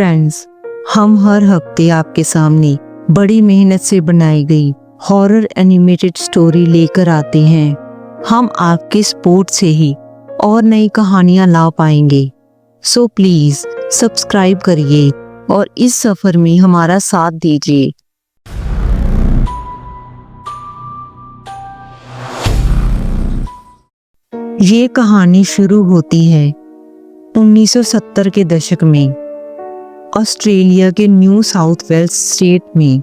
Friends, हम हर हफ्ते आपके सामने बड़ी मेहनत से बनाई गई हॉरर एनिमेटेड स्टोरी लेकर आते हैं। हम आपके सपोर्ट से ही और नई कहानियां ला पाएंगे। सो प्लीज सब्सक्राइब करिए और इस सफर में हमारा साथ दीजिए। ये कहानी शुरू होती है 1970 के दशक में ऑस्ट्रेलिया के न्यू साउथ वेल्स स्टेट में।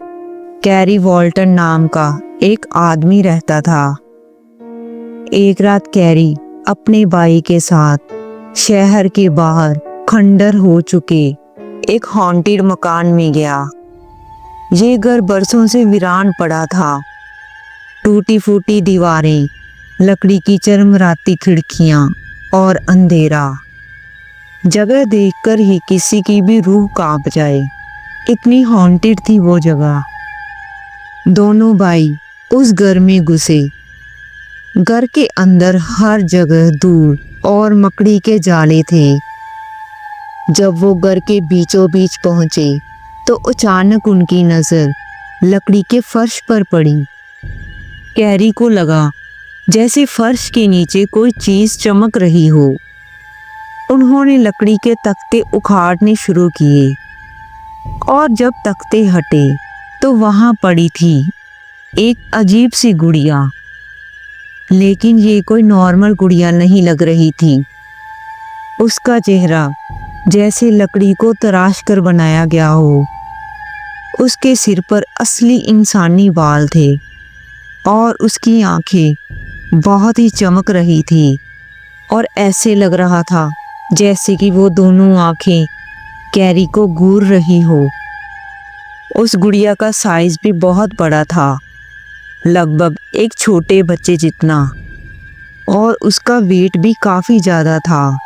कैरी वॉल्टन नाम का एक आदमी रहता था। एक रात कैरी अपने भाई के साथ शहर के बाहर खंडर हो चुके एक हॉन्टेड मकान में गया। ये घर बरसों से वीरान पड़ा था। टूटी फूटी दीवारें, लकड़ी की चरमराती खिड़कियां और अंधेरा। जगह देखकर ही किसी की भी रूह कांप जाए, इतनी हॉन्टेड थी वो जगह। दोनों भाई उस घर में घुसे। घर के अंदर हर जगह धूल और मकड़ी के जाले थे। जब वो घर के बीचों बीच पहुंचे तो अचानक उनकी नजर लकड़ी के फर्श पर पड़ी। कैरी को लगा जैसे फर्श के नीचे कोई चीज चमक रही हो। उन्होंने लकड़ी के तख्ते उखाड़ने शुरू किए और जब तख्ते हटे तो वहां पड़ी थी एक अजीब सी गुड़िया। लेकिन ये कोई नॉर्मल गुड़िया नहीं लग रही थी। उसका चेहरा जैसे लकड़ी को तराश कर बनाया गया हो। उसके सिर पर असली इंसानी बाल थे और उसकी आंखें बहुत ही चमक रही थी और ऐसे लग रहा था जैसे कि वो दोनों आंखें कैरी को घूर रही हो। उस गुड़िया का साइज भी बहुत बड़ा था, लगभग एक छोटे बच्चे जितना, और उसका वेट भी काफी ज्यादा था।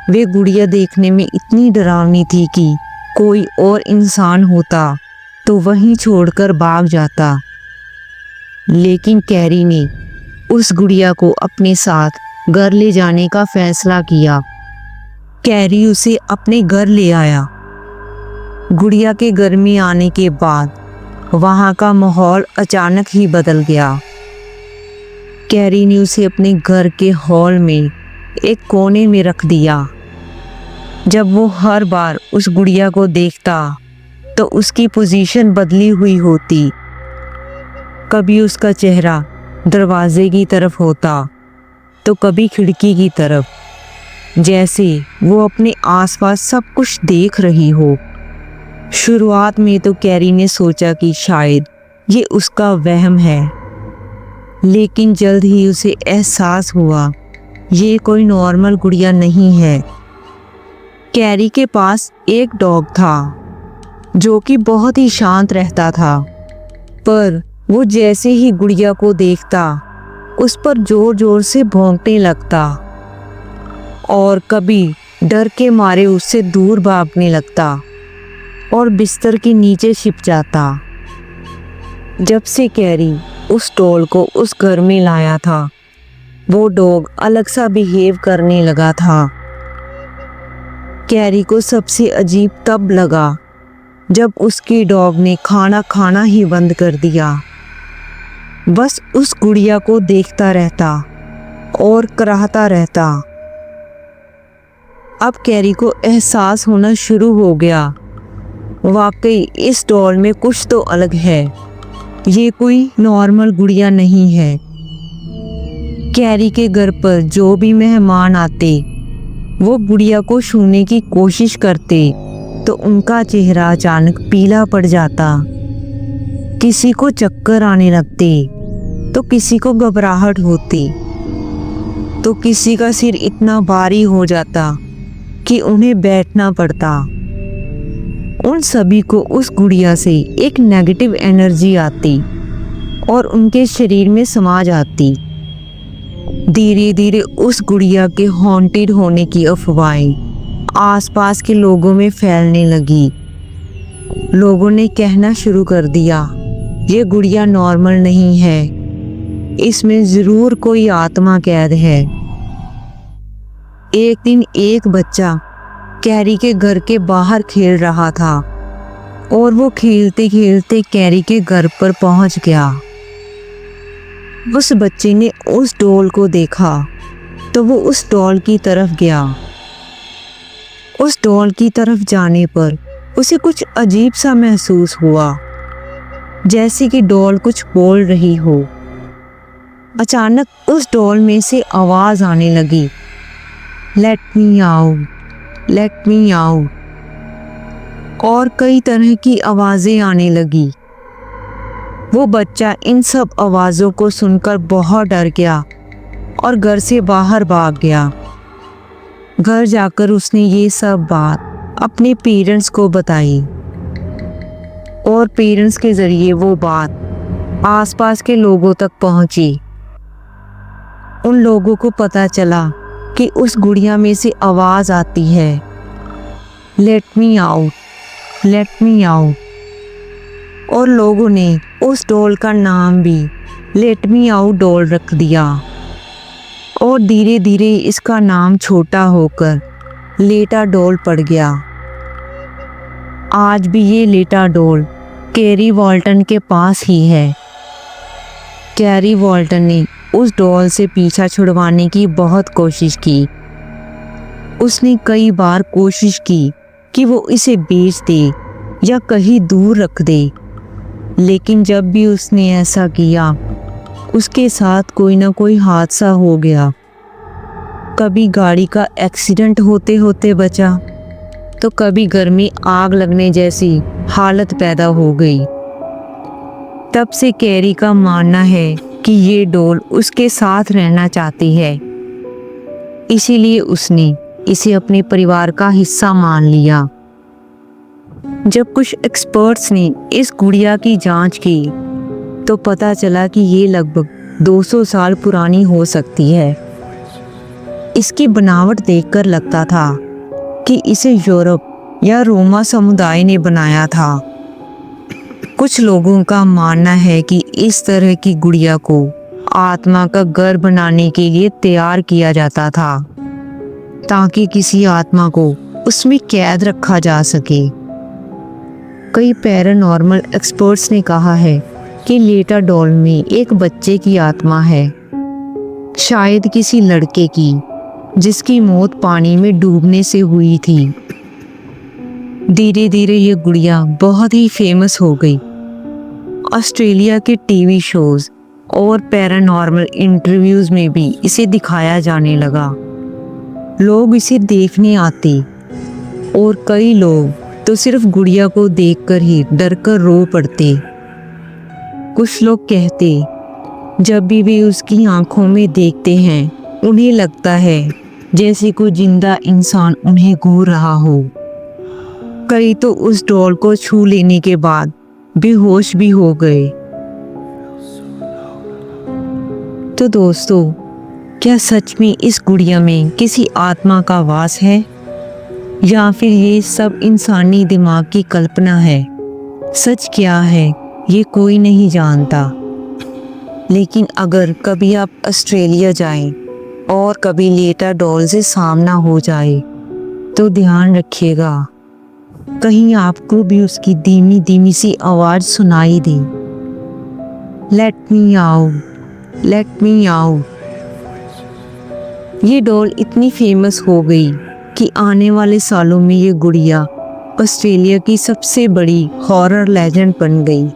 वे गुड़िया देखने में इतनी डरावनी थी कि कोई और इंसान होता तो वहीं छोड़कर भाग जाता। लेकिन कैरी ने उस गुड़िया को अपने साथ घर ले जाने का फैसला किया। कैरी उसे अपने घर ले आया। गुड़िया के घर में आने के बाद वहां का माहौल अचानक ही बदल गया। कैरी ने उसे अपने घर के हॉल में एक कोने में रख दिया। जब वो हर बार उस गुड़िया को देखता तो उसकी पोजीशन बदली हुई होती। कभी उसका चेहरा दरवाजे की तरफ होता तो कभी खिड़की की तरफ, जैसे वो अपने आसपास सब कुछ देख रही हो। शुरुआत में तो कैरी ने सोचा कि शायद ये उसका वहम है, लेकिन जल्द ही उसे एहसास हुआ ये कोई नॉर्मल गुड़िया नहीं है। कैरी के पास एक डॉग था जो कि बहुत ही शांत रहता था, पर वो जैसे ही गुड़िया को देखता उस पर जोर जोर से भौंकने लगता और कभी डर के मारे उससे दूर भागने लगता और बिस्तर के नीचे छिप जाता। जब से कैरी उस डॉग को उस घर में लाया था, वो डॉग अलग सा बिहेव करने लगा था। कैरी को सबसे अजीब तब लगा जब उसकी डॉग ने खाना खाना ही बंद कर दिया। बस उस गुड़िया को देखता रहता और कराहता रहता। अब कैरी को एहसास होना शुरू हो गया, वाकई इस डॉल में कुछ तो अलग है, ये कोई नॉर्मल गुड़िया नहीं है। कैरी के घर पर जो भी मेहमान आते वो गुड़िया को छूने की कोशिश करते तो उनका चेहरा अचानक पीला पड़ जाता। किसी को चक्कर आने लगते तो किसी को घबराहट होती तो किसी का सिर इतना भारी हो जाता कि उन्हें बैठना पड़ता। उन सभी को उस गुड़िया से एक नेगेटिव एनर्जी आती और उनके शरीर में समा जाती। धीरे धीरे उस गुड़िया के हॉन्टेड होने की अफवाहें आसपास के लोगों में फैलने लगी। लोगों ने कहना शुरू कर दिया ये गुड़िया नॉर्मल नहीं है, इसमें जरूर कोई आत्मा कैद है। एक दिन एक बच्चा कैरी के घर के बाहर खेल रहा था और वो खेलते खेलते कैरी के घर पर पहुंच गया। उस बच्चे ने उस डॉल को देखा तो वो उस डॉल की तरफ गया। उस डॉल की तरफ जाने पर उसे कुछ अजीब सा महसूस हुआ, जैसे कि डॉल कुछ बोल रही हो। अचानक उस डॉल में से आवाज आने लगी, late me out, let me out. और कई तरह की आवाजें आने लगी। वो बच्चा इन सब आवाजों को सुनकर बहुत डर गया और घर से बाहर भाग गया। घर जाकर उसने ये सब बात अपने पेरेंट्स को बताई और पेरेंट्स के जरिए वो बात आसपास के लोगों तक पहुंची। उन लोगों को पता चला कि उस गुड़िया में से आवाज आती है, late me out, let me out. और लोगों ने उस डॉल का नाम भी लेट मी आउट डॉल रख दिया और धीरे धीरे इसका नाम छोटा होकर लेटा डॉल पड़ गया। आज भी ये लेटा डॉल कैरी वॉल्टन के पास ही है। कैरी वॉल्टन ने उस डॉल से पीछा छुड़वाने की बहुत कोशिश की। उसने कई बार कोशिश की कि वो इसे बेच दे या कहीं दूर रख दे, लेकिन जब भी उसने ऐसा किया उसके साथ कोई ना कोई हादसा हो गया। कभी गाड़ी का एक्सीडेंट होते होते बचा, तो कभी घर में आग लगने जैसी हालत पैदा हो गई। तब से कैरी का मानना है कि ये डॉल उसके साथ रहना चाहती है, इसीलिए उसने इसे अपने परिवार का हिस्सा मान लिया। जब कुछ एक्सपर्ट्स ने इस गुड़िया की जांच की तो पता चला कि ये लगभग 200 साल पुरानी हो सकती है। इसकी बनावट देखकर लगता था कि इसे यूरोप या रोमा समुदाय ने बनाया था। कुछ लोगों का मानना है कि इस तरह की गुड़िया को आत्मा का घर बनाने के लिए तैयार किया जाता था, ताकि किसी आत्मा को उसमें कैद रखा जा सके। कई पैरानॉर्मल एक्सपर्ट्स ने कहा है कि लेटा डॉल में एक बच्चे की आत्मा है, शायद किसी लड़के की जिसकी मौत पानी में डूबने से हुई थी। धीरे धीरे ये गुड़िया बहुत ही फेमस हो गई। ऑस्ट्रेलिया के टीवी शोज और पैरानॉर्मल इंटरव्यूज में भी इसे दिखाया जाने लगा। लोग इसे देखने आते और कई लोग तो सिर्फ गुड़िया को देखकर ही डरकर रो पड़ते। कुछ लोग कहते जब भी वे उसकी आंखों में देखते हैं उन्हें लगता है जैसे कोई जिंदा इंसान उन्हें घूर रहा हो। कई तो उस डॉल को छू लेने के बाद बेहोश भी हो गए। तो दोस्तों, क्या सच में इस गुड़िया में किसी आत्मा का वास है या फिर ये सब इंसानी दिमाग की कल्पना है? सच क्या है ये कोई नहीं जानता। लेकिन अगर कभी आप ऑस्ट्रेलिया जाएं और कभी लेटा डॉल से सामना हो जाए तो ध्यान रखिएगा, कहीं आपको भी उसकी धीमी धीमी सी आवाज सुनाई दे, let me out, let me out. ये डॉल इतनी फेमस हो गई कि आने वाले सालों में ये गुड़िया ऑस्ट्रेलिया की सबसे बड़ी हॉरर लेजेंड बन गई।